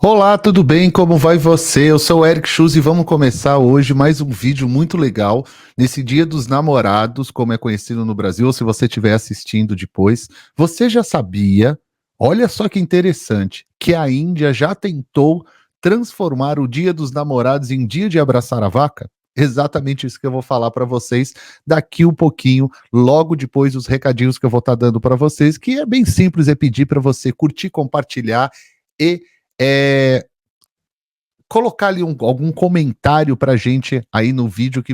Olá, tudo bem? Como vai você? Eu sou o Eric Schultz e vamos começar hoje mais um vídeo muito legal nesse Dia dos Namorados, como é conhecido no Brasil, ou se você estiver assistindo depois. Você já sabia, olha só que interessante, que a Índia já tentou transformar o Dia dos Namorados em Dia de Abraçar a Vaca? Exatamente isso que eu vou falar para vocês daqui um pouquinho, logo depois dos recadinhos que eu vou estar dando para vocês, que é bem simples, é pedir para você curtir, compartilhar e é, colocar ali algum comentário para a gente aí no vídeo que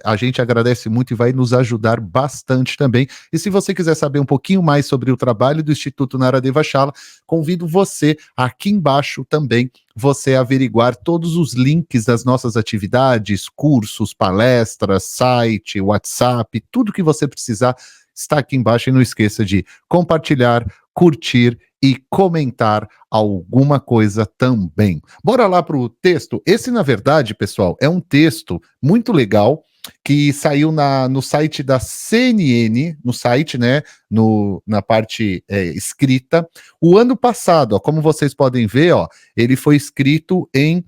a gente agradece muito e vai nos ajudar bastante também. E se você quiser saber um pouquinho mais sobre o trabalho do Instituto Naradeva Shala, convido você aqui embaixo também você averiguar todos os links das nossas atividades, cursos, palestras, site, WhatsApp, tudo que você precisar está aqui embaixo e não esqueça de compartilhar, curtir e comentar alguma coisa também. Bora lá para o texto. Esse, na verdade, pessoal, é um texto muito legal que saiu no site da CNN, no site, né, na parte escrita, o ano passado, ó, como vocês podem ver, ó, ele foi escrito em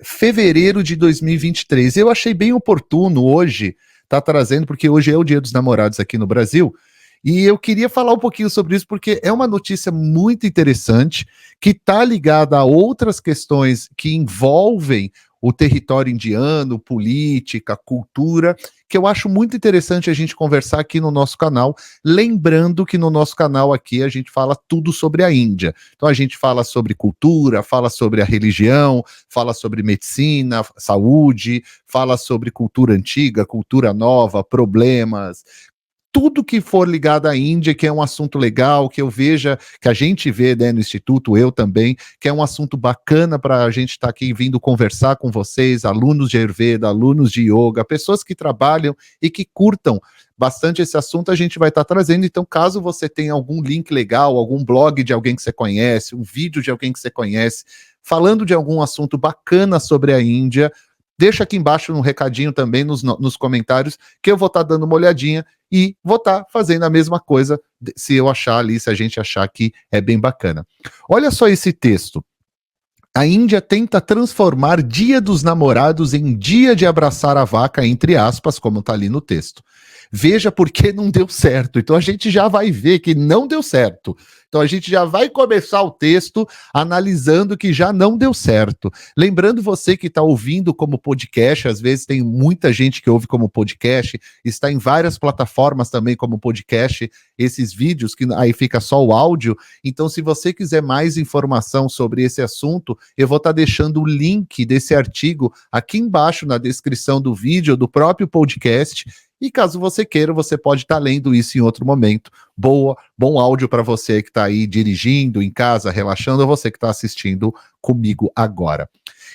fevereiro de 2023. Eu achei bem oportuno hoje tá trazendo, porque hoje é o Dia dos Namorados aqui no Brasil, e eu queria falar um pouquinho sobre isso, porque é uma notícia muito interessante, que está ligada a outras questões que envolvem o território indiano, política, cultura, que eu acho muito interessante a gente conversar aqui no nosso canal, lembrando que no nosso canal aqui a gente fala tudo sobre a Índia. Então a gente fala sobre cultura, fala sobre a religião, fala sobre medicina, saúde, fala sobre cultura antiga, cultura nova, problemas, tudo que for ligado à Índia, que é um assunto legal, que eu veja, que a gente vê, né, no Instituto, eu também, que é um assunto bacana para a gente estar aqui vindo conversar com vocês, alunos de Ayurveda, alunos de Yoga, pessoas que trabalham e que curtam bastante esse assunto, a gente vai estar trazendo. Então, caso você tenha algum link legal, algum blog de alguém que você conhece, um vídeo de alguém que você conhece, falando de algum assunto bacana sobre a Índia, deixa aqui embaixo um recadinho também nos comentários, que eu vou estar dando uma olhadinha e vou estar fazendo a mesma coisa se eu achar ali, se a gente achar que é bem bacana. Olha só esse texto. A Índia tenta transformar Dia dos Namorados em Dia de Abraçar a Vaca, entre aspas, como está ali no texto. Veja por que não deu certo. Então a gente já vai ver que não deu certo. Então a gente já vai começar o texto analisando que já não deu certo. Lembrando você que está ouvindo como podcast, às vezes tem muita gente que ouve como podcast, está em várias plataformas também como podcast, esses vídeos que aí fica só o áudio. Então se você quiser mais informação sobre esse assunto, eu vou estar deixando o link desse artigo aqui embaixo na descrição do vídeo, do próprio podcast. E caso você queira, você pode estar lendo isso em outro momento. Bom áudio para você que está aí dirigindo, em casa, relaxando, ou você que está assistindo comigo agora.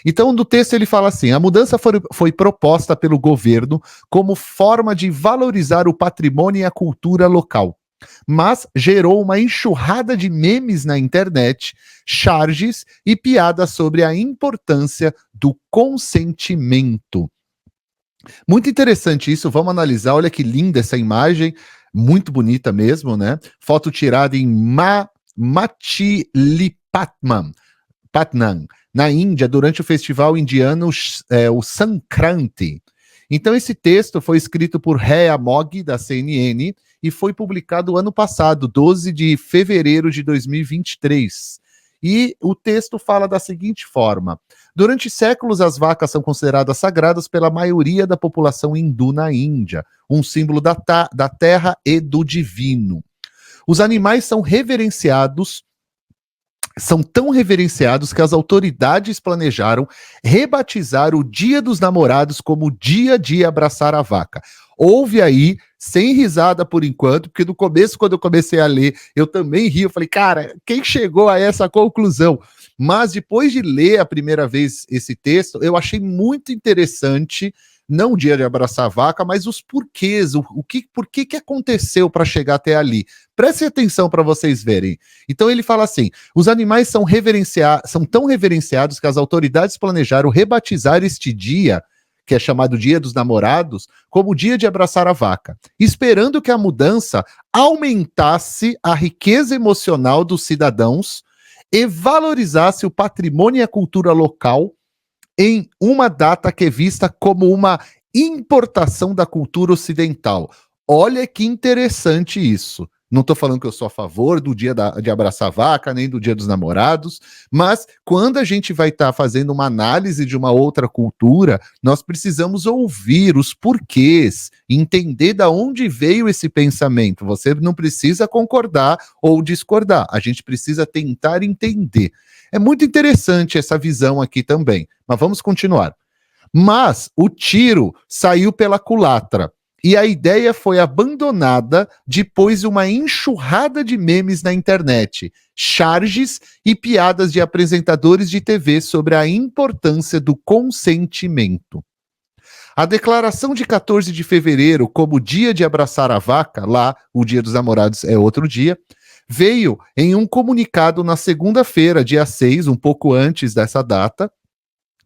Então, no texto ele fala assim: a mudança foi proposta pelo governo como forma de valorizar o patrimônio e a cultura local, mas gerou uma enxurrada de memes na internet, charges e piadas sobre a importância do consentimento. Muito interessante isso, vamos analisar. Olha que linda essa imagem, muito bonita mesmo, né? Foto tirada em Machilipatnam, na Índia, durante o festival indiano, o Sankranti. Então, esse texto foi escrito por Rhea Mogg, da CNN, e foi publicado ano passado, 12 de fevereiro de 2023. E o texto fala da seguinte forma: durante séculos, as vacas são consideradas sagradas pela maioria da população hindu na Índia, um símbolo da terra e do divino. Os animais são tão reverenciados que as autoridades planejaram rebatizar o Dia dos Namorados como Dia de Abraçar a Vaca. Houve aí, sem risada por enquanto, porque no começo, quando eu comecei a ler, eu também ri, eu falei, cara, quem chegou a essa conclusão? Mas depois de ler a primeira vez esse texto, eu achei muito interessante, não o Dia de Abraçar a Vaca, mas os porquês, por que aconteceu para chegar até ali. Prestem atenção para vocês verem. Então ele fala assim: os animais são tão reverenciados que as autoridades planejaram rebatizar este dia, que é chamado Dia dos Namorados, como Dia de Abraçar a Vaca, esperando que a mudança aumentasse a riqueza emocional dos cidadãos e valorizasse o patrimônio e a cultura local em uma data que é vista como uma importação da cultura ocidental. Olha que interessante isso. Não estou falando que eu sou a favor do dia de abraçar a vaca, nem do dia dos namorados, mas quando a gente vai estar fazendo uma análise de uma outra cultura, nós precisamos ouvir os porquês, entender de onde veio esse pensamento. Você não precisa concordar ou discordar, a gente precisa tentar entender. É muito interessante essa visão aqui também, mas vamos continuar. Mas o tiro saiu pela culatra. E a ideia foi abandonada depois de uma enxurrada de memes na internet, charges e piadas de apresentadores de TV sobre a importância do consentimento. A declaração de 14 de fevereiro como dia de abraçar a vaca, lá o Dia dos Namorados é outro dia, veio em um comunicado na segunda-feira, dia 6, um pouco antes dessa data,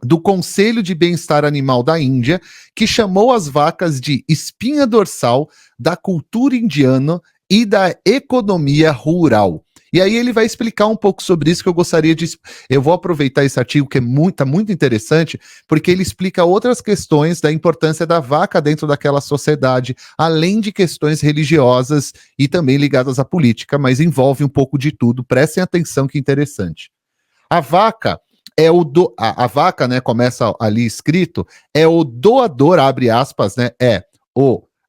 do Conselho de Bem-Estar Animal da Índia, que chamou as vacas de espinha dorsal da cultura indiana e da economia rural. E aí ele vai explicar um pouco sobre isso que eu gostaria de... Eu vou aproveitar esse artigo que tá muito interessante, porque ele explica outras questões da importância da vaca dentro daquela sociedade, além de questões religiosas e também ligadas à política, mas envolve um pouco de tudo. Prestem atenção que interessante. A vaca... a vaca, né, começa ali escrito, é o doador, abre aspas, né,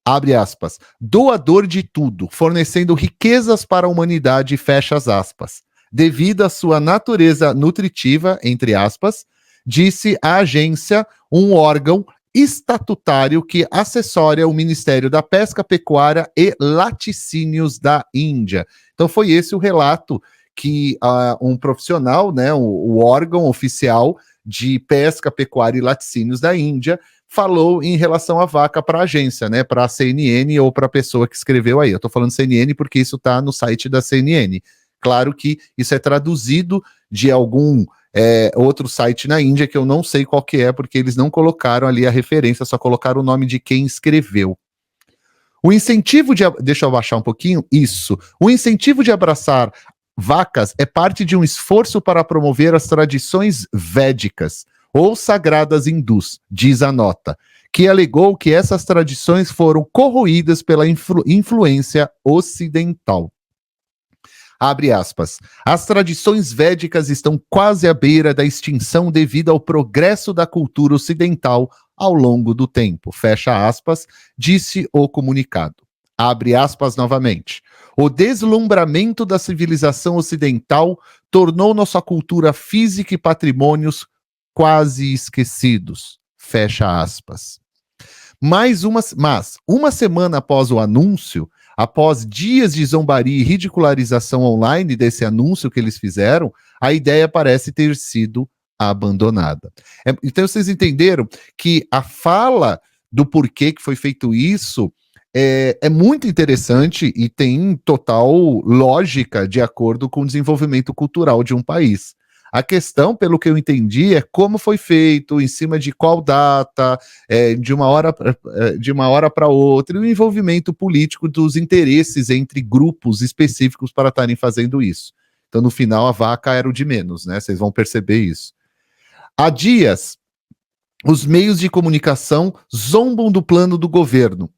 abre aspas, doador de tudo, fornecendo riquezas para a humanidade, fecha as aspas. Devido à sua natureza nutritiva, entre aspas, disse a agência, um órgão estatutário que assessora o Ministério da Pesca, Pecuária e Laticínios da Índia. Então foi esse o relato que um profissional, né, o órgão oficial de pesca, pecuária e laticínios da Índia, falou em relação à vaca para a agência, né, para a CNN ou para a pessoa que escreveu aí. Eu estou falando CNN porque isso está no site da CNN. Claro que isso é traduzido de algum outro site na Índia que eu não sei qual que é, porque eles não colocaram ali a referência, só colocaram o nome de quem escreveu. O incentivo de... Deixa eu abaixar um pouquinho. Isso. O incentivo de abraçar vacas é parte de um esforço para promover as tradições védicas ou sagradas hindus, diz a nota, que alegou que essas tradições foram corroídas pela influência ocidental. Abre aspas. As tradições védicas estão quase à beira da extinção devido ao progresso da cultura ocidental ao longo do tempo. Fecha aspas, disse o comunicado. Abre aspas novamente. O deslumbramento da civilização ocidental tornou nossa cultura física e patrimônios quase esquecidos. Fecha aspas. Mas uma semana após o anúncio, após dias de zombaria e ridicularização online desse anúncio que eles fizeram, a ideia parece ter sido abandonada. Então vocês entenderam que a fala do porquê que foi feito isso é muito interessante e tem total lógica de acordo com o desenvolvimento cultural de um país. A questão, pelo que eu entendi, é como foi feito, em cima de qual data, de uma hora para outra, e o envolvimento político dos interesses entre grupos específicos para estarem fazendo isso. Então, no final, a vaca era o de menos, né? Vocês vão perceber isso. Há dias, os meios de comunicação zombam do plano do governo,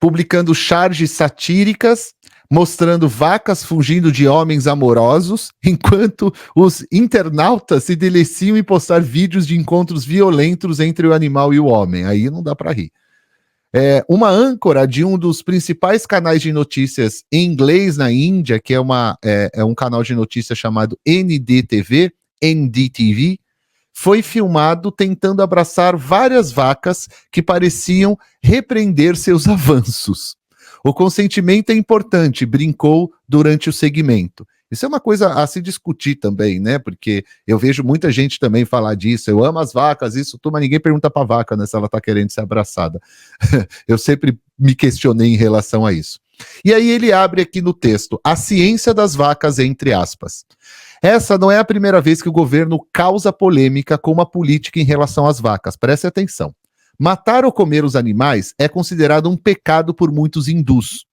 publicando charges satíricas, mostrando vacas fugindo de homens amorosos, enquanto os internautas se deliciam em postar vídeos de encontros violentos entre o animal e o homem. Aí não dá para rir. Uma âncora de um dos principais canais de notícias em inglês na Índia, que é um canal de notícias chamado NDTV, foi filmado tentando abraçar várias vacas que pareciam repreender seus avanços. O consentimento é importante, brincou durante o segmento. Isso é uma coisa a se discutir também, né? Porque eu vejo muita gente também falar disso. Eu amo as vacas, isso tudo, mas ninguém pergunta pra vaca, né, se ela tá querendo ser abraçada. Eu sempre me questionei em relação a isso. E aí ele abre aqui no texto, a ciência das vacas, entre aspas. Essa não é a primeira vez que o governo causa polêmica com uma política em relação às vacas. Preste atenção. Matar ou comer os animais é considerado um pecado por muitos hindus,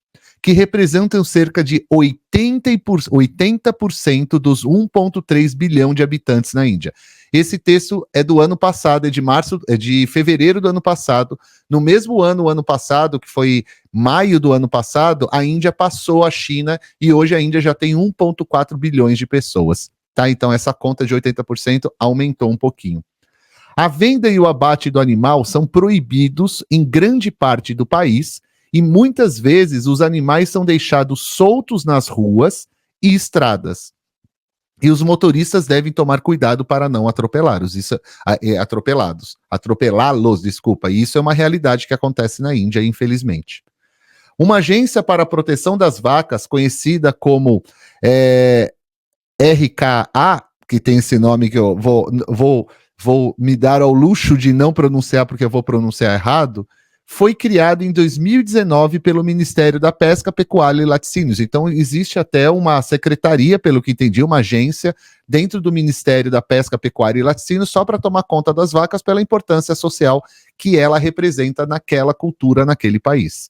que representam cerca de 80% dos 1,3 bilhão de habitantes na Índia. Esse texto é do ano passado, é de fevereiro do ano passado. No mesmo ano passado, que foi maio do ano passado, a Índia passou a China e hoje a Índia já tem 1,4 bilhões de pessoas. Tá? Então essa conta de 80% aumentou um pouquinho. A venda e o abate do animal são proibidos em grande parte do país e muitas vezes os animais são deixados soltos nas ruas e estradas. E os motoristas devem tomar cuidado para não atropelá-los. Desculpa. E isso é uma realidade que acontece na Índia, infelizmente. Uma agência para a proteção das vacas, conhecida como RKA, que tem esse nome que eu vou me dar ao luxo de não pronunciar porque eu vou pronunciar errado, foi criado em 2019 pelo Ministério da Pesca, Pecuária e Laticínios. Então, existe até uma secretaria, pelo que entendi, uma agência dentro do Ministério da Pesca, Pecuária e Laticínios só para tomar conta das vacas pela importância social que ela representa naquela cultura, naquele país.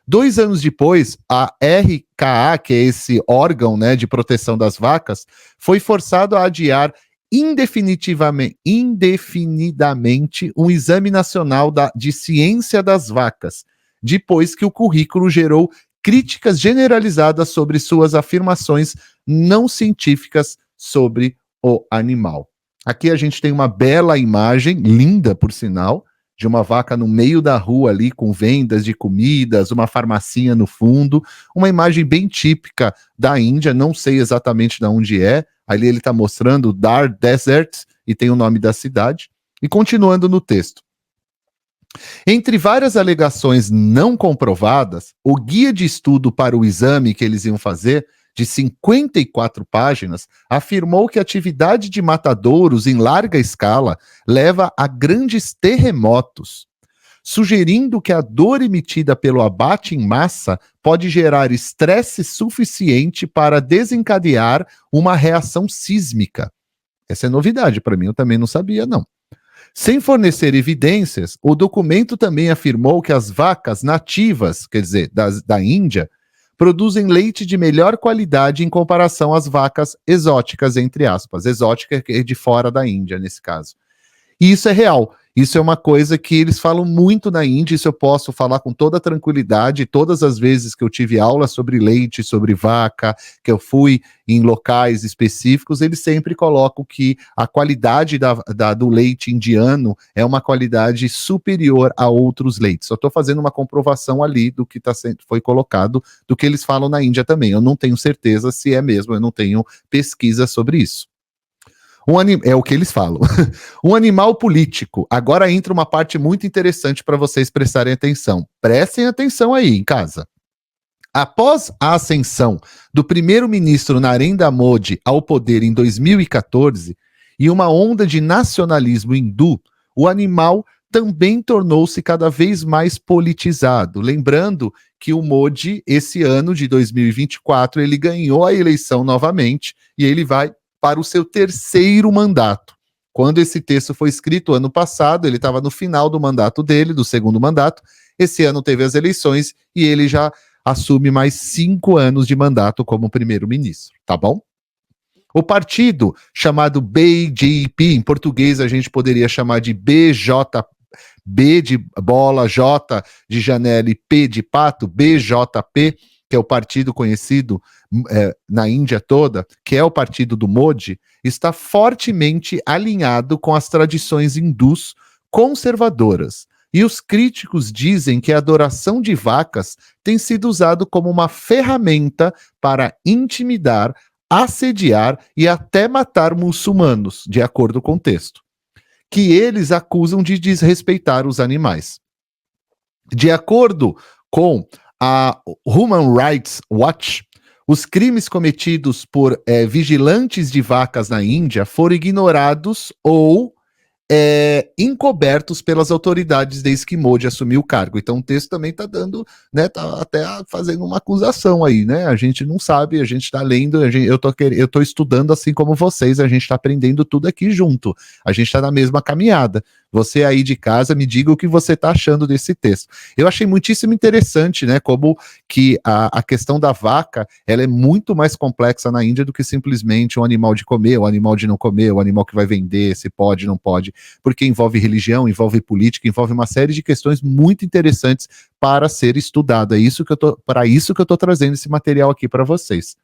2 anos depois, a RKA, que é esse órgão, né, de proteção das vacas, foi forçado a adiar indefinidamente um exame nacional de ciência das vacas, depois que o currículo gerou críticas generalizadas sobre suas afirmações não científicas sobre o animal. Aqui a gente tem uma bela imagem, linda por sinal, de uma vaca no meio da rua ali, com vendas de comidas, uma farmacinha no fundo, uma imagem bem típica da Índia, não sei exatamente de onde é. Ali ele está mostrando Dar Desert e tem o nome da cidade. E continuando no texto. Entre várias alegações não comprovadas, o guia de estudo para o exame que eles iam fazer, de 54 páginas, afirmou que a atividade de matadouros em larga escala leva a grandes terremotos, sugerindo que a dor emitida pelo abate em massa pode gerar estresse suficiente para desencadear uma reação sísmica. Essa é novidade para mim, eu também não sabia, não. Sem fornecer evidências, o documento também afirmou que as vacas nativas, quer dizer, da Índia, produzem leite de melhor qualidade em comparação às vacas exóticas, entre aspas. Exótica é de fora da Índia, nesse caso. E isso é real. Isso é uma coisa que eles falam muito na Índia, isso eu posso falar com toda tranquilidade. Todas as vezes que eu tive aula sobre leite, sobre vaca, que eu fui em locais específicos, eles sempre colocam que a qualidade do leite indiano é uma qualidade superior a outros leites. Só estou fazendo uma comprovação ali do que foi colocado, do que eles falam na Índia também. Eu não tenho certeza se é mesmo, eu não tenho pesquisa sobre isso. É o que eles falam. Um animal político. Agora entra uma parte muito interessante para vocês prestarem atenção. Prestem atenção aí em casa. Após a ascensão do primeiro-ministro Narendra Modi ao poder em 2014 e uma onda de nacionalismo hindu, o animal também tornou-se cada vez mais politizado. Lembrando que o Modi, esse ano de 2024, ele ganhou a eleição novamente e ele vai para o seu 3º mandato. Quando esse texto foi escrito ano passado, ele estava no final do mandato dele, do 2º mandato. Esse ano teve as eleições e ele já assume mais 5 anos de mandato como primeiro-ministro, tá bom? O partido chamado BJP, em português a gente poderia chamar de BJ, B de bola, J de janela e P de pato, BJP, que é o partido conhecido na Índia toda, que é o partido do Modi, está fortemente alinhado com as tradições hindus conservadoras. E os críticos dizem que a adoração de vacas tem sido usado como uma ferramenta para intimidar, assediar e até matar muçulmanos, de acordo com o texto, que eles acusam de desrespeitar os animais. De acordo com a Human Rights Watch, os crimes cometidos por vigilantes de vacas na Índia foram ignorados ou encobertos pelas autoridades desde que Modi assumiu o cargo. Então o texto também está dando, né, tá até fazendo uma acusação aí, né? A gente não sabe, a gente está lendo, eu tô estudando assim como vocês, a gente está aprendendo tudo aqui junto. A gente está na mesma caminhada. Você aí de casa, me diga o que você está achando desse texto. Eu achei muitíssimo interessante, né, como que a questão da vaca, ela é muito mais complexa na Índia do que simplesmente um animal de comer, um animal de não comer, o animal que vai vender, se pode, não pode, porque envolve religião, envolve política, envolve uma série de questões muito interessantes para ser estudada. Para isso que eu estou trazendo esse material aqui para vocês.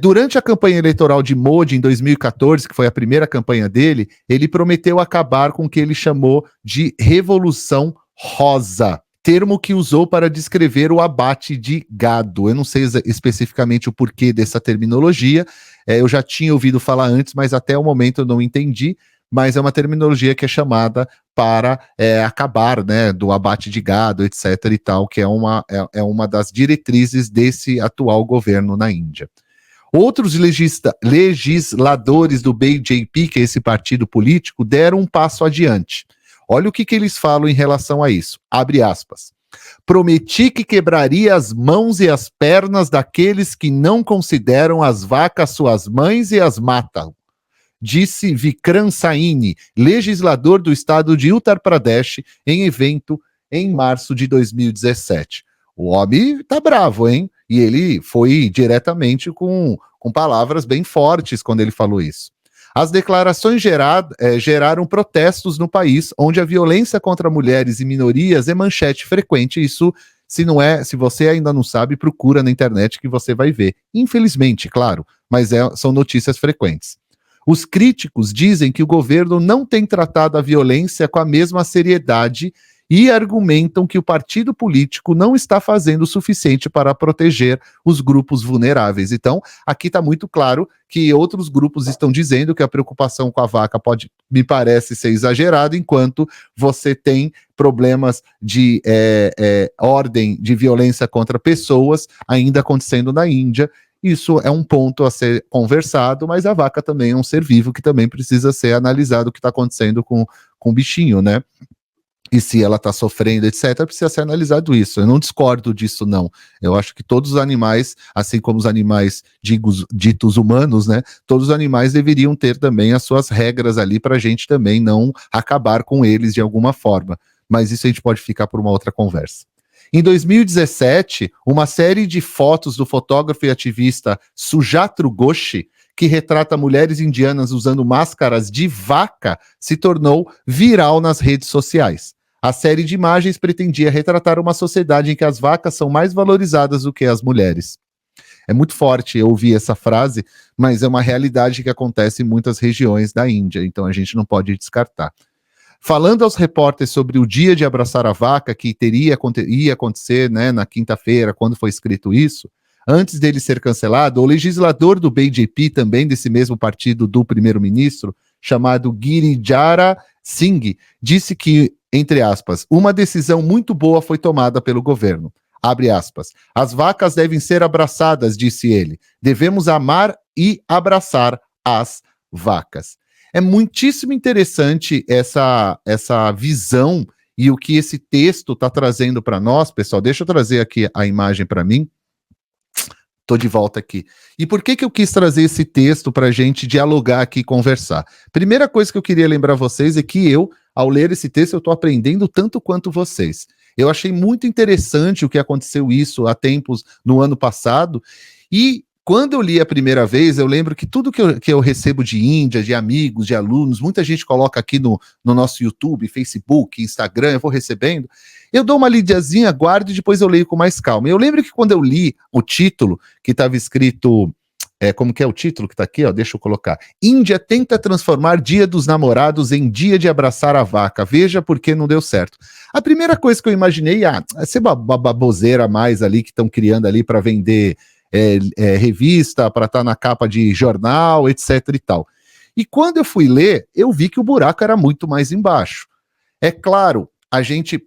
Durante a campanha eleitoral de Modi em 2014, que foi a primeira campanha dele, ele prometeu acabar com o que ele chamou de Revolução Rosa, termo que usou para descrever o abate de gado. Eu não sei especificamente o porquê dessa terminologia, eu já tinha ouvido falar antes, mas até o momento eu não entendi, mas é uma terminologia que é chamada para acabar, né, do abate de gado, etc. e tal, que é uma das diretrizes desse atual governo na Índia. Outros legisladores do BJP, que é esse partido político, deram um passo adiante. Olha o que eles falam em relação a isso. Abre aspas. Prometi que quebraria as mãos e as pernas daqueles que não consideram as vacas suas mães e as matam, disse Vikram Saini, legislador do estado de Uttar Pradesh, em evento em março de 2017. O homem tá bravo, hein? E ele foi diretamente com palavras bem fortes quando ele falou isso. As declarações geraram protestos no país, onde a violência contra mulheres e minorias é manchete frequente. Isso, se você ainda não sabe, procura na internet que você vai ver. Infelizmente, claro, mas são notícias frequentes. Os críticos dizem que o governo não tem tratado a violência com a mesma seriedade e argumentam que o partido político não está fazendo o suficiente para proteger os grupos vulneráveis. Então, aqui está muito claro que outros grupos estão dizendo que a preocupação com a vaca me parece ser exagerada, enquanto você tem problemas de ordem de violência contra pessoas ainda acontecendo na Índia. Isso é um ponto a ser conversado, mas a vaca também é um ser vivo que também precisa ser analisado o que está acontecendo com o bichinho, né? E se ela está sofrendo, etc., precisa ser analisado isso. Eu não discordo disso, não. Eu acho que todos os animais, assim como os animais ditos humanos, né? Todos os animais deveriam ter também as suas regras ali para a gente também não acabar com eles de alguma forma. Mas isso a gente pode ficar por uma outra conversa. Em 2017, uma série de fotos do fotógrafo e ativista Sujatru Ghosh, que retrata mulheres indianas usando máscaras de vaca, se tornou viral nas redes sociais. A série de imagens pretendia retratar uma sociedade em que as vacas são mais valorizadas do que as mulheres. É muito forte eu ouvir essa frase, mas é uma realidade que acontece em muitas regiões da Índia, então a gente não pode descartar. Falando aos repórteres sobre o dia de abraçar a vaca, que ia acontecer, né, na quinta-feira, quando foi escrito isso, antes dele ser cancelado, o legislador do BJP, também desse mesmo partido do primeiro-ministro, chamado Girijara Singh, disse que, entre aspas, uma decisão muito boa foi tomada pelo governo. Abre aspas. As vacas devem ser abraçadas, disse ele. Devemos amar e abraçar as vacas. É muitíssimo interessante essa visão e o que esse texto está trazendo para nós, pessoal. Deixa eu trazer aqui a imagem para mim. Estou de volta aqui. E por que eu quis trazer esse texto para a gente dialogar aqui e conversar? Primeira coisa que eu queria lembrar vocês é que eu, ao ler esse texto, eu estou aprendendo tanto quanto vocês. Eu achei muito interessante o que aconteceu isso há tempos no ano passado, e quando eu li a primeira vez, eu lembro que tudo que eu recebo de Índia, de amigos, de alunos, muita gente coloca aqui no nosso YouTube, Facebook, Instagram, eu vou recebendo, eu dou uma lidazinha, guardo e depois eu leio com mais calma. Eu lembro que quando eu li o título, que estava escrito, como que é o título que está aqui? Ó, deixa eu colocar. Índia tenta transformar Dia dos Namorados em Dia de Abraçar a Vaca. Veja por que não deu certo. A primeira coisa que eu imaginei, é ser uma baboseira a mais ali que estão criando ali para vender revista, para estar na capa de jornal, etc e tal. E quando eu fui ler, eu vi que o buraco era muito mais embaixo. É claro,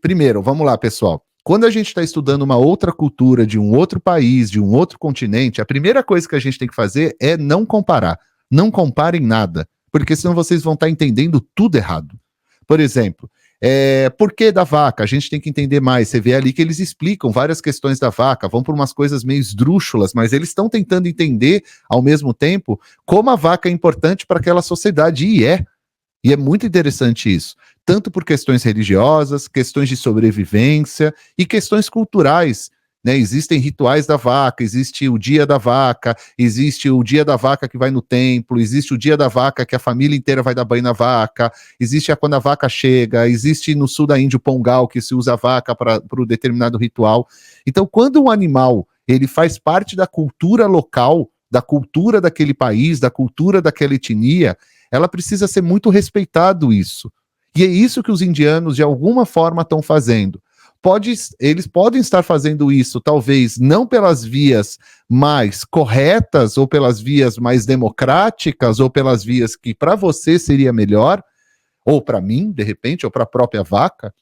primeiro, vamos lá, pessoal. Quando a gente está estudando uma outra cultura de um outro país, de um outro continente, a primeira coisa que a gente tem que fazer é não comparar. Não comparem nada, porque senão vocês vão estar entendendo tudo errado. Por exemplo, por que da vaca? A gente tem que entender mais. Você vê ali que eles explicam várias questões da vaca, vão por umas coisas meio esdrúxulas, mas eles estão tentando entender, ao mesmo tempo, como a vaca é importante para aquela sociedade, e é muito interessante isso, tanto por questões religiosas, questões de sobrevivência e questões culturais, né? Existem rituais da vaca, existe o dia da vaca, existe o dia da vaca que vai no templo, existe o dia da vaca que a família inteira vai dar banho na vaca, existe quando a vaca chega, existe no sul da Índia o pongal, que se usa a vaca para o determinado ritual. Então, quando um animal ele faz parte da cultura local, da cultura daquele país, da cultura daquela etnia, ela precisa ser muito respeitado isso. E é isso que os indianos, de alguma forma, estão fazendo. Eles podem estar fazendo isso, talvez, não pelas vias mais corretas, ou pelas vias mais democráticas, ou pelas vias que para você seria melhor, ou para mim, de repente, ou para a própria vaca,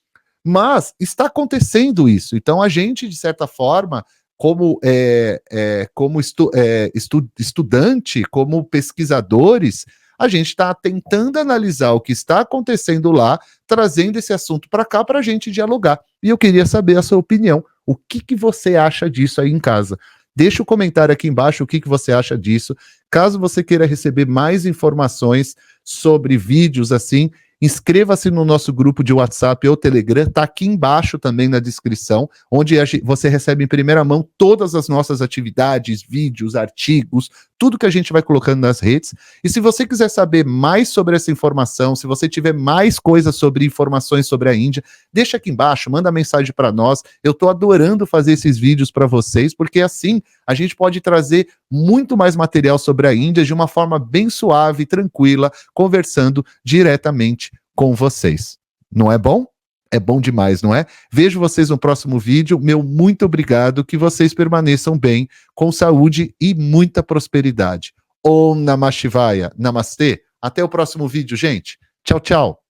mas está acontecendo isso. Então, a gente, de certa forma, como estudante, como pesquisadores, a gente está tentando analisar o que está acontecendo lá, trazendo esse assunto para cá para a gente dialogar. E eu queria saber a sua opinião. O que você acha disso aí em casa? Deixa o comentário aqui embaixo o que você acha disso. Caso você queira receber mais informações sobre vídeos assim, inscreva-se no nosso grupo de WhatsApp ou Telegram, está aqui embaixo também na descrição, onde você recebe em primeira mão todas as nossas atividades, vídeos, artigos, tudo que a gente vai colocando nas redes. E se você quiser saber mais sobre essa informação, se você tiver mais coisas sobre informações sobre a Índia, deixa aqui embaixo, manda mensagem para nós. Eu estou adorando fazer esses vídeos para vocês, porque assim a gente pode trazer muito mais material sobre a Índia de uma forma bem suave, tranquila, conversando diretamente com vocês. Não é bom? É bom demais, não é? Vejo vocês no próximo vídeo. Meu muito obrigado. Que vocês permaneçam bem, com saúde e muita prosperidade. Om Namah Shivaya. Namastê. Até o próximo vídeo, gente. Tchau, tchau.